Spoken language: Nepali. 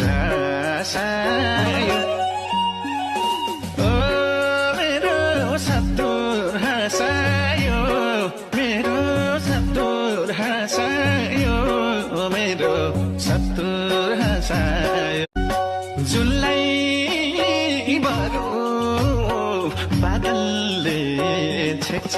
हँसायो ओ मेरो सत्तुर हँसायो मेरो सत्तुर हँसायो मेरो सत्तुर हँसायो जुलाई बरु बादलले छेक्छ